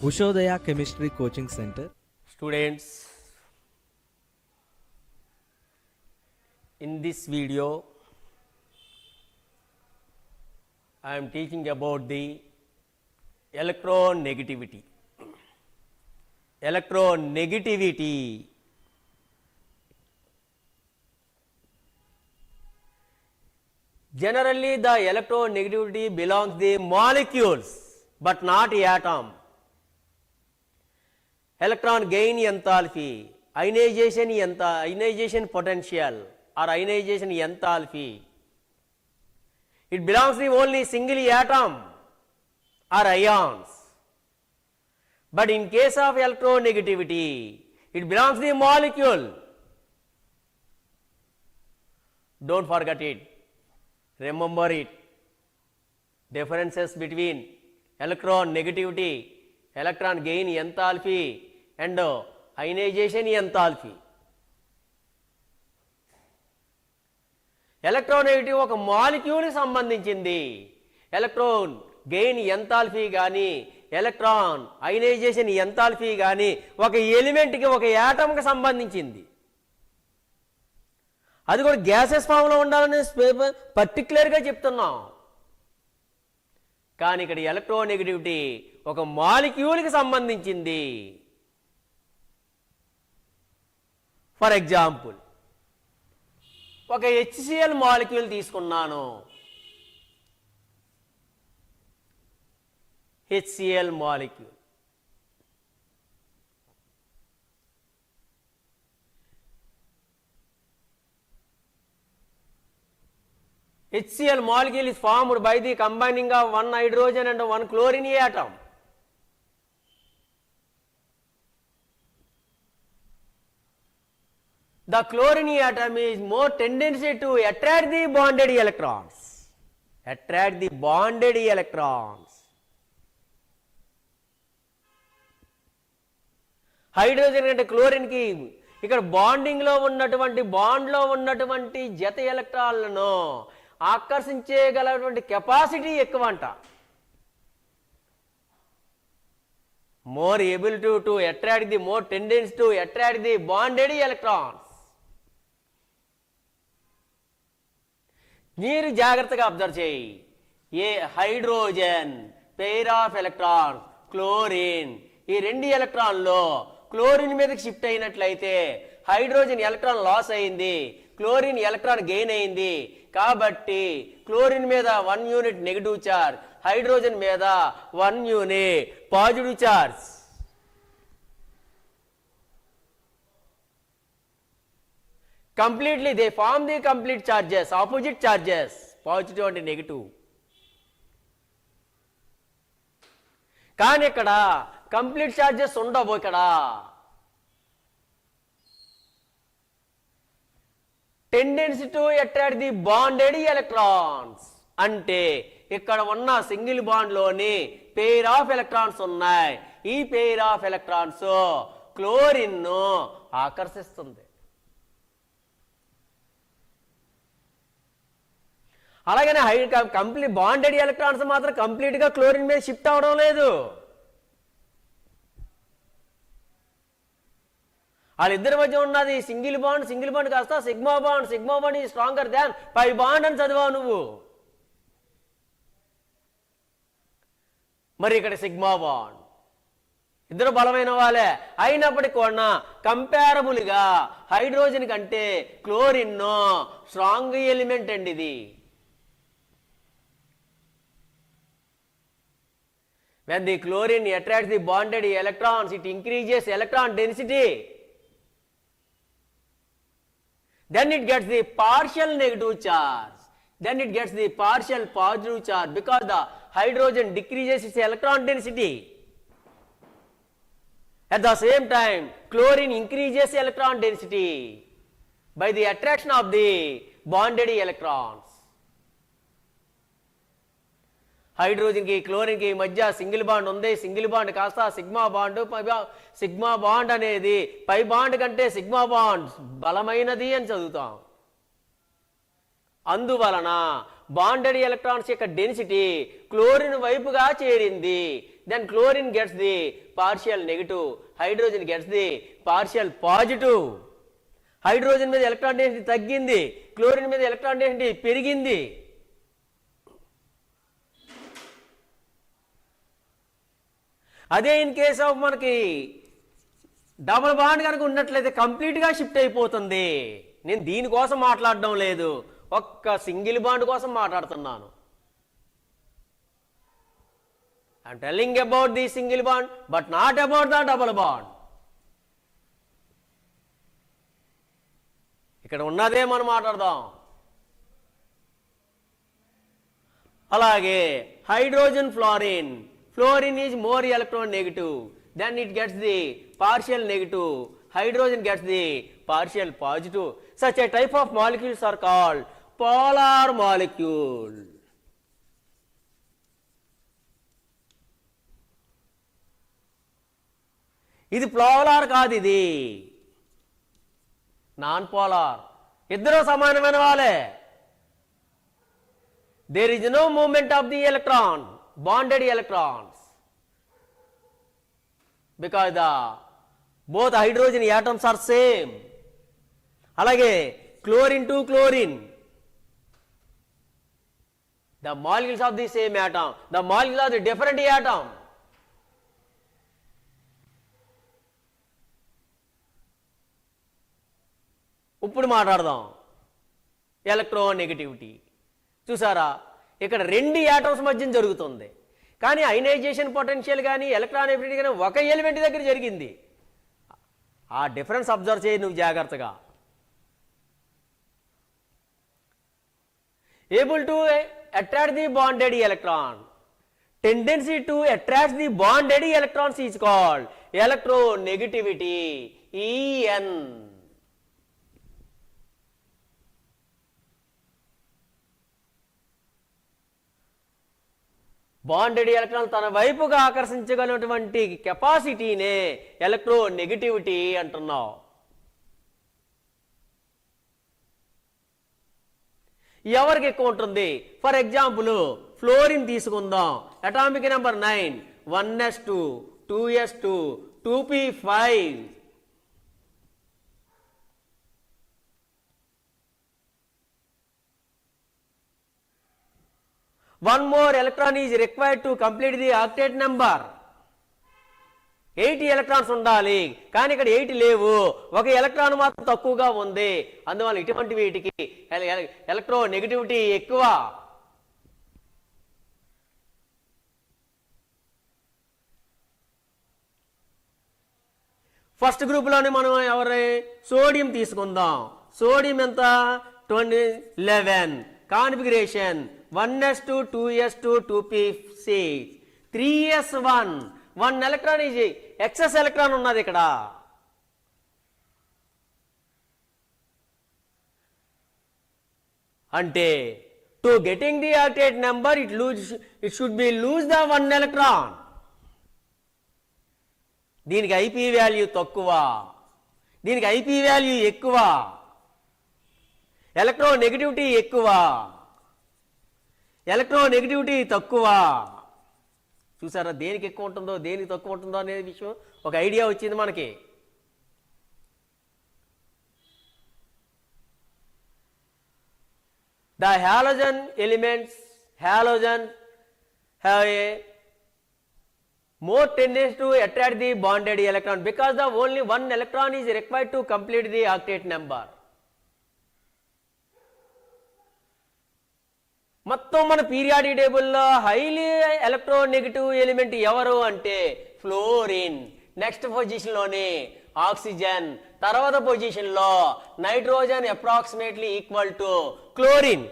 Ushodaya Chemistry Coaching Center. Students, in this video I am teaching about the electronegativity. Electronegativity. Generally the electronegativity belongs to the molecules but not atom. Electron gain enthalpy, ionization potential or ionization enthalpy, it belongs to only single atom or ions. But in case of electronegativity, it belongs to the molecule. Don't forget it. Remember it. Differences between electron negativity, electron gain enthalpy and ionization enthalpy. Electronegative ఒక మాలిక్యూల్కి సంబంధించింది. Electron gain enthalpy కానీ electron ionisation enthalpy కానీ ఒక ఎలిమెంట్కి ఒక యాటమ్కి సంబంధించింది. అది కూడా gases ఫామ్లో ఉండాలని పర్టికులర్గా చెప్తున్నాం. కానీ ఇక్కడ ఎలక్ట్రోనెగటివిటీ ఒక మాలిక్యూల్కి సంబంధించింది. ఫర్ ఎగ్జాంపుల్ ఒక HCl మాలిక్యూల్ తీసుకున్నాను. HCl molecule HCl molecule is formed by the combining of one hydrogen and one chlorine atom. The chlorine atom is more tendency to attract the bonded electrons. Attract the bonded electrons. Hydrogen అంటే chlorine కి ఇక్కడ bonding లో ఉన్నటువంటి bond లో ఉన్నటువంటి జత ఎలక్ట్రాన్లను ఆకర్షించగలటువంటి capacity ఎక్కువ అంట. More able to attract the more tendency to attract the bonded electrons. మీరు జాగ్రత్తగా అబ్జర్వ్ చేయి. A hydrogen pair of electron chlorine, ఈ రెండు ఎలక్ట్రాన్లో క్లోరిన్ మీదకి షిఫ్ట్ అయినట్లయితే హైడ్రోజన్ ఎలక్ట్రాన్ లాస్ అయింది, క్లోరిన్ ఎలక్ట్రాన్ గెయిన్ అయింది. కాబట్టి క్లోరిన్ మీద 1 యూనిట్ నెగిటివ్ చార్జ్, హైడ్రోజన్ మీద 1 unit positive charge. Completely they form the complete charges, opposite charges, positive and negative. కానీ ఇక్కడ కంప్లీట్ చార్జెస్ ఉండవు. ఇక్కడ tendency to attract the bonded electrons అంటే ఇక్కడ ఉన్న సింగిల్ బాండ్ లోని పెయిర్ ఆఫ్ ఎలక్ట్రాన్స్ ఉన్నాయి. ఈ పెయిర్ ఆఫ్ ఎలక్ట్రాన్స్ క్లోరిన్ ను ఆకర్షిస్తుంది. అలాగనే కంప్లీట్ బాండెడ్ ఎలక్ట్రాన్స్ మాత్రం కంప్లీట్ గా క్లోరిన్ మీద షిఫ్ట్ అవడం లేదు. వాళ్ళిద్దరి మధ్య ఉన్నది సింగిల్ బాండ్ కాస్త సిగ్మా బాండ్ ఈ స్ట్రాంగర్ దాన్ పై బాండ్ అని చదివావు నువ్వు. మరి ఇక్కడ సిగ్మా బాండ్ ఇద్దరు బలమైన వాళ్ళే అయినప్పటికీ కూడా కంపారబుల్ గా హైడ్రోజన్ కంటే క్లోరిన్ స్ట్రాంగ్ ఎలిమెంట్ అండి ఇది. When the chlorine attracts the bonded electrons, it increases electron density. Then it gets the partial negative charge. Then it gets the partial positive charge because the hydrogen decreases its electron density. At the same time, chlorine increases electron density by the attraction of the bonded electrons. Hydrogen కి chlorine కి మధ్య single bond ఉంది. Single bond కాస్త sigma bond అనేది పై bond కంటే sigma bond బలమైనది అని చదువుతాం. అందువలన బాండెడ్ ఎలక్ట్రాన్స్ యొక్క డెన్సిటీ క్లోరిన్ వైపుగా చేరింది. then chlorine gets the partial negative, hydrogen gets the partial positive. Hydrogen మీద ఎలక్ట్రాన్ డెన్సిటీ తగ్గింది, క్లోరిన్ మీద ఎలక్ట్రాన్ డెన్సిటీ పెరిగింది. అదే ఇన్ కేస్ ఆఫ్ మనకి డబుల్ బాండ్ కనుక ఉన్నట్లయితే కంప్లీట్గా షిఫ్ట్ అయిపోతుంది. నేను దీనికోసం మాట్లాడడం లేదు, ఒక్క సింగిల్ బాండ్ కోసం మాట్లాడుతున్నాను. I'm telling about the single bond but not about the double bond. ఇక్కడ ఉన్నదే మనం మాట్లాడదాం. అలాగే hydrogen fluorine, fluorine is more electronegative, then it gets the partial negative, hydrogen gets the partial positive. Such a type of molecules are called polar molecule. ఇది polar కాదు, ఇది non polar. ఇద్దరు సమానమైన వాళ్ళే. There is no movement of the electron, bonded electrons, because the both hydrogen atoms are same. అలాగే chlorine to chlorine, the molecules of the same atom, the molecules of the different atom. ఇప్పుడు మాట్లాడదాం electronegativity. చూసారా, ఇక్కడ రెండు atoms మధ్య జరుగుతుంది, కానీ ionisation potential కానీ ఎలక్ట్రాన్ ఎఫినిటీ కానీ ఒక ఎలిమెంట్ దగ్గర జరిగింది. ఆ డిఫరెన్స్ అబ్జర్వ్ చేయి నువ్వు జాగ్రత్తగా. able to attract the bonded electron, tendency to attract the bonded electrons is called electronegativity, En. Bonded electron తన వైపుగా ఆకర్షించగలిగినటువంటి కెపాసిటీనే ఎలక్ట్రోనెగటివిటీ అంటున్నాం. ఎవరికి ఎక్కువ ఉంటుంది? ఫర్ ఎగ్జాంపుల్ ఫ్లోరిన్ తీసుకుందాం. Atomic number 9, 1s2 2s2 2p5. One more electron is required to complete the octet number. 80 electrons ఉండాలి, కానీ ఇక్కడ 8 లేవు, ఒక ఎలక్ట్రాన్ మాత్రం తక్కువగా ఉంది. అందువల్ల ఇటువంటి వీటికి ఎలక్ట్రోనెగటివిటీ ఎక్కువ. ఫస్ట్ గ్రూప్ లోనే మనం ఎవరి సోడియం తీసుకుందాం. సోడియం ఎంత? 11. Configuration 1s2 2s2 2p6 3s1. 1 electron ఇది ఎక్సెస్ ఎలక్ట్రాన్ ఉన్నది ఇక్కడ. అంటే to getting the octet number it should be lose the 1 electron. దీనికి ఐపీ వాల్యూ తక్కువ, దీనికి ఐపీ వాల్యూ ఎక్కువ, ఎలక్ట్రోనెగటివిటీ ఎక్కువ, ఎలక్ట్రోనెగటివిటీ తక్కువ. చూసారా, దేనికి ఎక్కువ ఉంటుందో దేనికి తక్కువ ఉంటుందో అనే విషయం ఒక ఐడియా వచ్చింది మనకి. The halogen elements, halogen have a more tendency to attract the bonded electron because the only 1 electron is required to complete the octet number. మొత్తం మన పీరియాడిక్ టేబుల్లో హైలీ ఎలక్ట్రోనెగటివ్ ఎలిమెంట్ ఎవరు అంటే ఫ్లోరిన్. నెక్స్ట్ పొజిషన్లోనే ఆక్సిజన్, తర్వాత పొజిషన్లో nitrogen approximately equal to chlorine.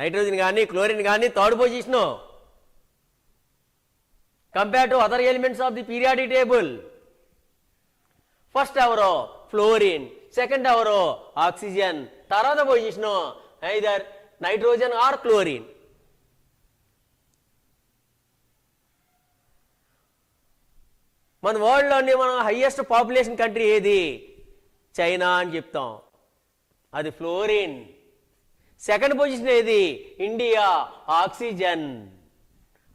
Nitrogen కానీ chlorine కానీ third position compare to other elements of the periodic table. First ఎవరో ఫ్లోరిన్, సెకండ్ ఎవరో ఆక్సిజన్, తర్వాత position either nitrogen or chlorine. మన వరల్డ్లోని మనం హైయెస్ట్ పాపులేషన్ కంట్రీ ఏది? చైనా అని చెప్తాం, అది ఫ్లోరిన్. సెకండ్ పొజిషన్ ఏది? India, oxygen.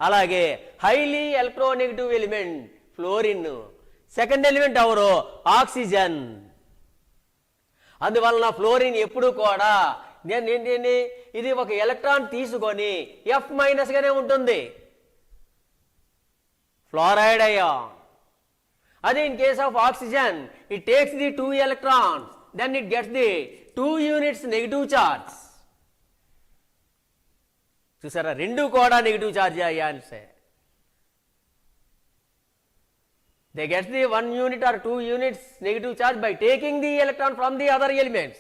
అలాగే highly electronegative element fluorine. Second element ఎవరు? ఆక్సిజన్. అందువలన ఫ్లోరిన్ ఎప్పుడు కూడా ఇది ఒక ఎలక్ట్రాన్ తీసుకొని ఎఫ్ మైనస్ గానే ఉంటుంది, ఫ్లోరైడ్ అయాన్. అదే in case of oxygen it takes the 2 electrons, then it gets the 2 units negative charge. చూసారా, రెండు కూడా నెగిటివ్ చార్జ్ అయాన్సే. They get the 1 unit or 2 units negative charge by taking the electron from the other elements,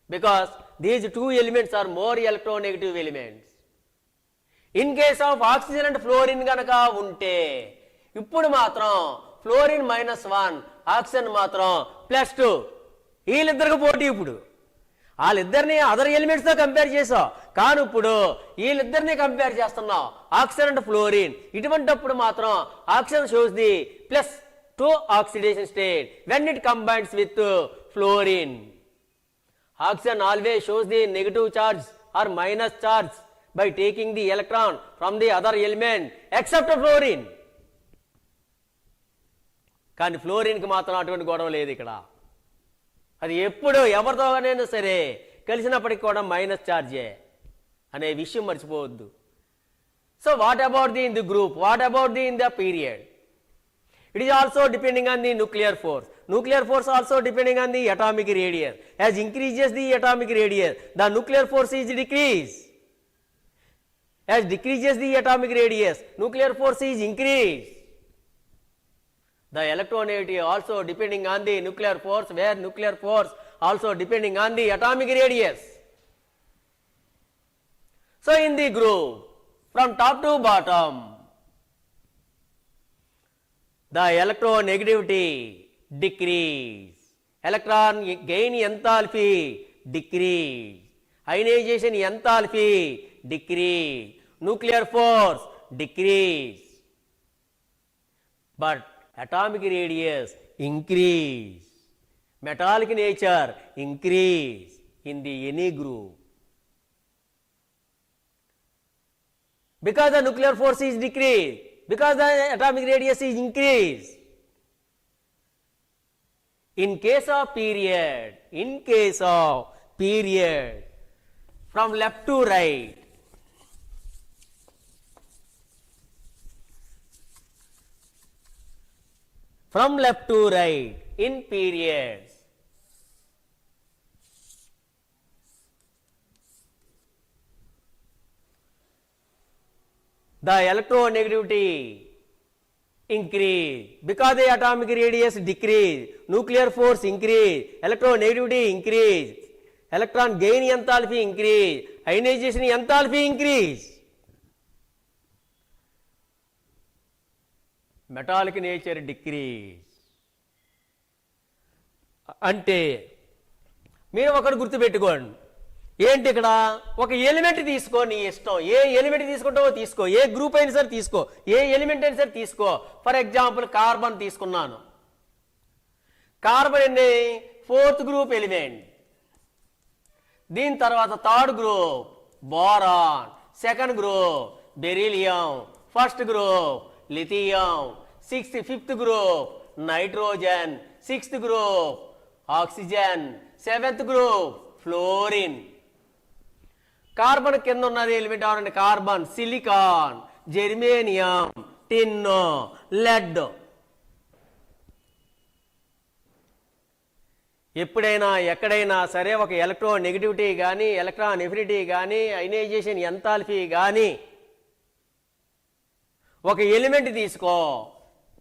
because these 2 elements are more electronegative elements. In case of oxygen and fluorine గనక ఉంటే ఇప్పుడు మాత్రం fluorine -1, oxygen మాత్రం +2. వీళ్ళిద్దరికి పోటీ. ఇప్పుడు వాళ్ళిద్దరిని other elements తో కంపేర్ చేసావు, కానీ ఇప్పుడు వీళ్ళిద్దరిని కంపేర్ చేస్తున్నావు, ఆక్సిజన్ అండ్ ఫ్లోరిన్. ఇటువంటిప్పుడు మాత్రం oxygen shows the +2 oxidation state when it combines with fluorine. Oxygen always shows the negative charge or minus charge by taking the electron from the other element except fluorine. కానీ ఫ్లోరిన్కి మాత్రం అటువంటి గొడవ లేదు ఇక్కడ. అది ఎప్పుడు ఎవరితోనైనా సరే కలిసినప్పటికి కూడా మైనస్ ఛార్జే అనే విషయం మర్చిపోవద్దు. So what about the in the group, what about the in the period? It is also depending on the nuclear force. Nuclear force also depending on the atomic radius. As increases the atomic radius, the nuclear force is decreased. As decreases the atomic radius, nuclear force is increased. The electronegativity also depending on the nuclear force, where nuclear force also depending on the atomic radius. So in the group, from top to bottom, the electronegativity decrease, electron gain enthalpy decrease, ionization enthalpy decrease, nuclear force decrease, but atomic radius increase, metallic nature increase in the any group, because the nuclear force is decreased, because the atomic radius is increased. In case of period, from left to right, in periods, the electronegativity increase, because the atomic radius decrease, nuclear force increase, electronegativity increase, electron gain enthalpy increase, ionization enthalpy increase, metallic nature decrease. అంటే మీరు ఒకటి గుర్తుపెట్టుకోండి, ఏంటి ఇక్కడ ఒక element తీసుకో, నీ ఇష్టం, ఏ ఎలిమెంట్ తీసుకుంటావో తీసుకో, ఏ గ్రూప్ అయినా సరే తీసుకో, ఏ ఎలిమెంట్ అయినా సరే తీసుకో. ఫర్ ఎగ్జాంపుల్ కార్బన్ తీసుకున్నాను. కార్బన్ అనే 4th గ్రూప్ ఎలిమెంట్. దీని తర్వాత 3rd group boron, 2nd group beryllium, 1st group lithium, 5th group nitrogen, 6th group oxygen, 7th group fluorine. Carbon కింద ఉన్నది ఎలిమెంట్ ఎవరండి? కార్బన్, సిలికాన్, జెర్మేనియం, టిన్, లెడ్. ఎప్పుడైనా ఎక్కడైనా సరే ఒక ఎలక్ట్రాన్ నెగటివిటీ కానీ, ఎలక్ట్రాన్ ఎఫినిటీ కానీ, అయనైజేషన్ ఎంథాల్పీ కానీ ఒక ఎలిమెంట్ తీసుకో.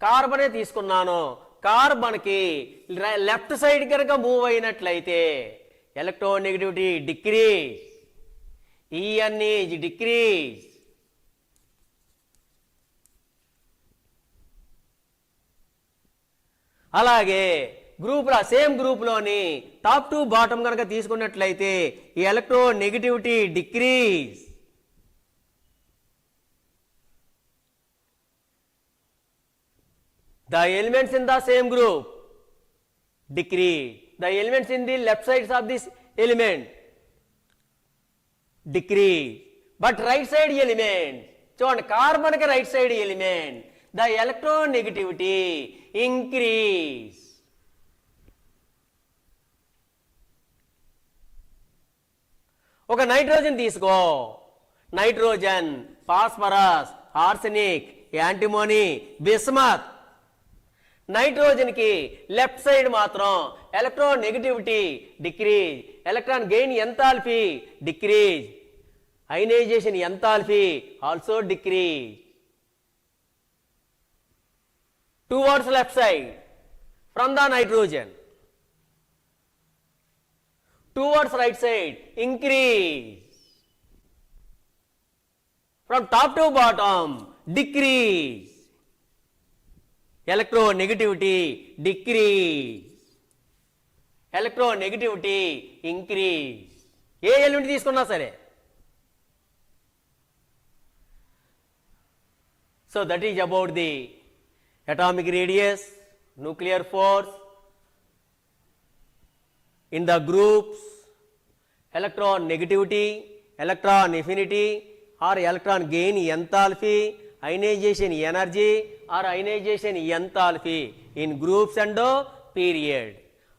కార్బనే తీసుకున్నాను. కార్బన్కి లెఫ్ట్ సైడ్ కనుక మూవ్ అయినట్లయితే electron negativity decrease, En is decrease. అలాగే గ్రూప్లో సేమ్ గ్రూప్లోని టాప్ టు బాటమ్ కనుక తీసుకున్నట్లయితే ఈ electron negativity decrease. The elements in the same group decrease. The elements in the left sides of this element decrease. But right side element, చూడండి carbon కి right side element the electronegativity increase. ఒక nitrogen తీసుకో, nitrogen, phosphorus, arsenic, antimony, bismuth. Nitrogen కి left side మాత్రం electron negativity decrease, electron gain enthalpy decrease, ionisation enthalpy also decrease. Towards left side from the nitrogen, towards right side increase, from top to bottom decrease, electronegativity decrease, electronegativity increase. A element తీసుకున్నా సరే. So that is about the atomic radius, nuclear force in the groups, electron negativity, electron affinity or electron gain enthalpy, ionization energy or ionization enthalpy in groups and period.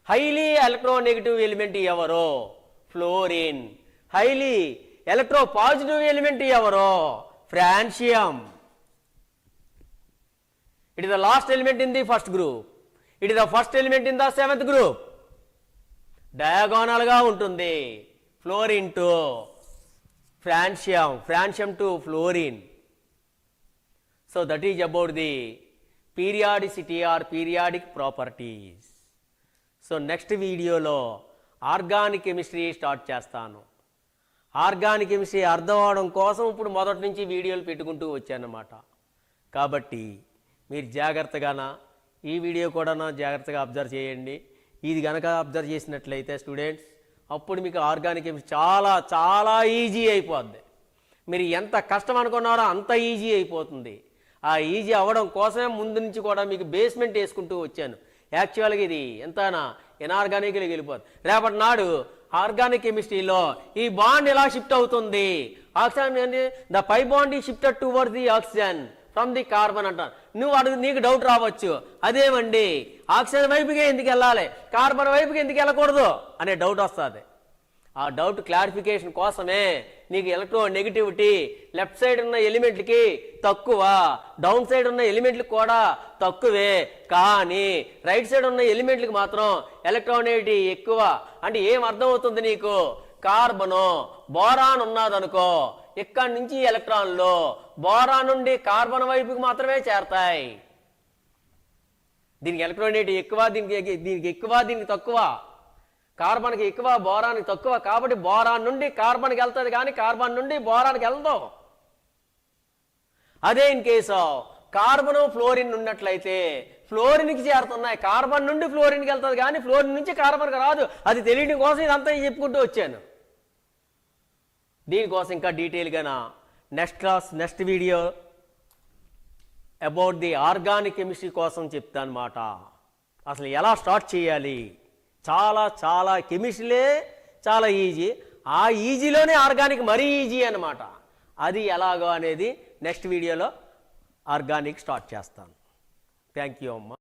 Highly electronegative element evaro fluorine, highly electropositive element evaro francium. It is the last element in the first group, it is the first element in the seventh group. Diagonal గా ఉంటుంది. Fluorine to francium, francium to fluorine. So that is about the periodicity or periodic properties. So next వీడియోలో organic chemistry start చేస్తాను. Organic chemistry అర్థం అవడం కోసం ఇప్పుడు మొదటి నుంచి వీడియోలు పెట్టుకుంటూ వచ్చానమాట. కాబట్టి మీరు జాగ్రత్తగానా ఈ వీడియో కూడా జాగ్రత్తగా అబ్జర్వ్ చేయండి. ఇది కనుక అబ్జర్వ్ చేసినట్లయితే స్టూడెంట్స్ అప్పుడు మీకు ఆర్గానిక్ కెమిస్ట్రీ చాలా చాలా ఈజీ అయిపోద్ది. మీరు ఎంత కష్టం అనుకున్నారో అంత ఈజీ అయిపోతుంది. ఆ ఈజీ అవ్వడం కోసమే ముందు నుంచి కూడా మీకు బేస్మెంట్ వేసుకుంటూ వచ్చాను. యాక్చువల్గా ఇది ఎంతనా ఇనార్గానిక్లోకి వెళ్ళిపోతుంది. రేపటి నాడు ఆర్గానిక్ కెమిస్ట్రీలో ఈ బాండ్ ఎలా షిఫ్ట్ అవుతుంది, ఆక్సిజన్ ద పై బాండ్ ఈ shifted towards the oxygen from the carbon అంటారు. నువ్వు అడుగు, నీకు డౌట్ రావచ్చు, అదేమండి ఆక్సిజన్ వైపుకే ఎందుకు వెళ్ళాలి, కార్బన్ వైపుకి ఎందుకు వెళ్ళకూడదు అనే డౌట్ వస్తుంది. ఆ డౌట్ క్లారిఫికేషన్ కోసమే నీకు ఎలక్ట్రో నెగటివిటీ లెఫ్ట్ సైడ్ ఉన్న ఎలిమెంట్లకి తక్కువ, డౌన్ సైడ్ ఉన్న ఎలిమెంట్లకు కూడా తక్కువే, కానీ రైట్ సైడ్ ఉన్న ఎలిమెంట్లకు మాత్రం ఎలక్ట్రోనెగటివిటీ ఎక్కువ. అంటే ఏం అర్థమవుతుంది నీకు, కార్బను బోరాన్ ఉన్నదనుకో, ఇక్కడి నుంచి ఎలక్ట్రాన్లు బోరాన్ నుండి కార్బన్ వైపుకి మాత్రమే చేరతాయి. దీనికి ఎలక్ట్రోనెగటివిటీ ఎక్కువ, దీనికి ఎక్కువ, దీనికి తక్కువ. కార్బన్కి ఎక్కువ, బోరాన్కి తక్కువ. కాబట్టి బోరాన్ నుండి కార్బన్కి వెళ్తుంది కానీ కార్బన్ నుండి బోరాన్కి వెళ్దాం. అదే ఇన్ కేసు కార్బన్ ఫ్లోరిన్ ఉన్నట్లయితే ఫ్లోరిన్కి చేరుతున్నాయి, కార్బన్ నుండి ఫ్లోరిన్కి వెళ్తుంది కానీ ఫ్లోరిన్ నుంచి కార్బన్కి రాదు. అది తెలియడం కోసం ఇదంతా చెప్పుకుంటూ వచ్చాను. దీనికోసం ఇంకా డీటెయిల్గా next class next video about the organic chemistry కోసం చెప్తాను అన్నమాట. అసలు ఎలా స్టార్ట్ చేయాలి, చాలా చాలా కెమిస్ట్రీలే చాలా ఈజీ, ఆ ఈజీలోనే ఆర్గానిక్ మరీ ఈజీ అన్నమాట. అది ఎలాగో అనేది నెక్స్ట్ వీడియోలో ఆర్గానిక్ స్టార్ట్ చేస్తాను. థ్యాంక్ యూ అమ్మా.